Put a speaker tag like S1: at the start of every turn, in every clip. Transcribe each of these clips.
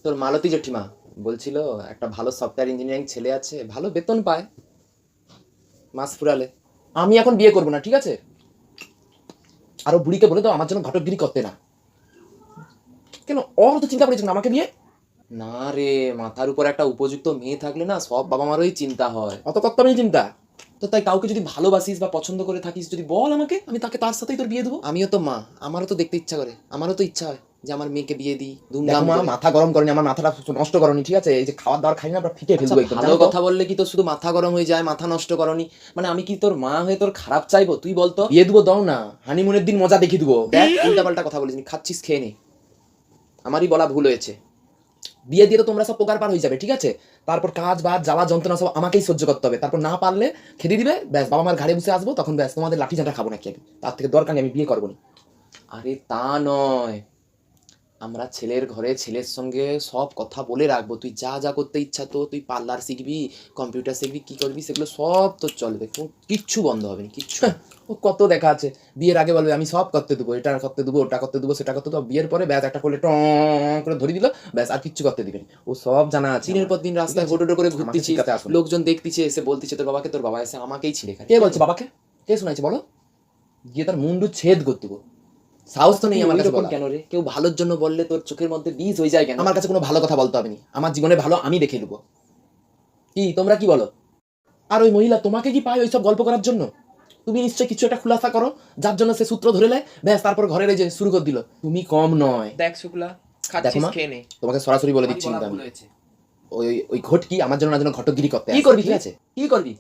S1: তোর মালতী জেঠিমা বলছিল একটা ভালো সফটওয়্যার ইঞ্জিনিয়ারিং ছেলে আছে, ভালো বেতন পায়, মাস ফুরালে।
S2: আমি এখন বিয়ে করবো না, ঠিক আছে? আরো বুড়িকে বলে দাও আমার জন্য ঘটকগিরি করতে না। কেন, ওর তো চিন্তা করেছেন আমাকে বিয়ে?
S1: না রে, মাথার উপর একটা উপযুক্ত মেয়ে থাকলে না সব বাবা মারই চিন্তা হয়।
S2: অত করতে আমি চিন্তা।
S1: তো তাই কাউকে যদি ভালোবাসিস বা পছন্দ করে থাকিস যদি বল আমাকে, আমি তাকে তার সাথেই তোর বিয়ে দেবো। আমিও তো মা, আমারও তো দেখতে ইচ্ছা করে, আমারও তো ইচ্ছা হয় যে আমার মেয়েকে বিয়ে দিই
S2: দেখো
S1: ধুমধাম
S2: মা,
S1: করে।
S2: মাথা গরম করনি, আমার মাথাটা নষ্ট করনি, ঠিক আছে? এই যে খাওয়ার দাওয়ার খাই না, আমরা ফিকে
S1: আচ্ছা,
S2: ফেলবো একদম,
S1: ভালো
S2: জানো তো?
S1: কথা বললে কি তোর শুধু মাথা গরম হয়ে যায়, মাথা নষ্ট করনি? মানে আমি কি তোর মা হয়ে তোর খারাপ চাইবো? তুই বলতো।
S2: বিয়ে দেবো, দাও না, হানিমুনের দিন মজা দেখিয়ে দেবো।
S1: দেখ, উল্টাপাল্টা কথা বলিস, খাচ্ছিস খেয়ে নে, আমারই বলা ভুল হয়েছে।
S2: বিয়ে দিয়ে তো তোমরা সব প্রকার পার হয়ে যাবে, ঠিক আছে? তারপর কাজ বাজ জ্বালা যন্ত্রণা সব আমাকেই সহ্য করতে হবে, তারপর না পারলে খেতে দিবে, ব্যাস বাবা মার ঘাড়ে বসে আসবো, তখন ব্যাস তোমাদের লাঠি চাটা খাবো নাকি আমি? তার থেকে দরকার নেই, আমি বিয়ে করবো না।
S1: আরে তা নয়, আমরা ছেলের ঘরে ছেলের সঙ্গে সব কথা বলে রাখবো, তুই যা যা করতে ইচ্ছা, তো তুই পার্লার শিখবি, কম্পিউটার শিখবি, কি করবি সেগুলো সব তোর চলবে, কিচ্ছু বন্ধ হবে না, কিচ্ছু।
S2: ও কত দেখা আছে, বিয়ের আগে বলবে আমি সব করতে দেবো, এটা করতে দেবো, ওটা করতে দেবো, সেটা করতে দেবো, বিয়ের পরে ব্যাস একটা করলে টং করে ধরে দিল, ব্যাস আর কিচ্ছু করতে দিবেন। ও সব জানা আছে
S1: দিনের
S2: আমার,
S1: পর দিন
S2: ঠিক
S1: রাস্তায়
S2: আছে?
S1: হোটোটো করে
S2: আমাকে
S1: ঘুরতেছিস,
S2: শিখাতে আসুন।
S1: লোকজন দেখতেছে, এসে বলতেছে তোর বাবাকে, তোর বাবা এসে আমাকেই ছিঁড়ে খায়।
S2: কে বলছে বাবাকে? কে শোনাইছে বলো? গিয়ে তার মুন্ডু ছেদ করতে দেবো। সাহস তো নেই আমার কাছে বলা।
S1: কেন রে? কেউ ভালোর জন্য বললে তোর চোখের মধ্যে বীজ হয়ে যায় কেন?
S2: আমার কাছে কোনো ভালো কথা বলতে হবে না, আমার জীবনে ভালো আমি দেখে নেবো। কি তোমরা কি বলো? আর ওই মহিলা তোমাকে কি পায় ওইসব গল্প করার জন্য? তুমি নিশ্চয়ই কিছু একটা খুলাসা করো, যার জন্য সে সূত্র ধরে নেয়, ব্যাস তারপর ঘরের এই যে শুরু করে দিল। তুমি কম নয়।
S1: দেখ শুক্লা,
S2: দেখো
S1: খাচ্ছিস
S2: মা,
S1: খেয়ে নে,
S2: তোমাকে সরাসরি বলে
S1: আমারই
S2: দিচ্ছি
S1: বলা
S2: কিন্তু
S1: ভুল
S2: আমি,
S1: হয়েছে।
S2: ওই ওই ঘটকি আমার জন্য না যেন ঘটকগিরি করতে
S1: কি
S2: আসে,
S1: করবি
S2: ঠিক
S1: তুই?
S2: আছে?
S1: কি করবি?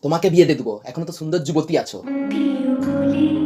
S2: তোমাকে বিয়ে দিয়ে দেবো, এখনো তো সুন্দর যুবতী আছো।
S3: প্রিয় বলে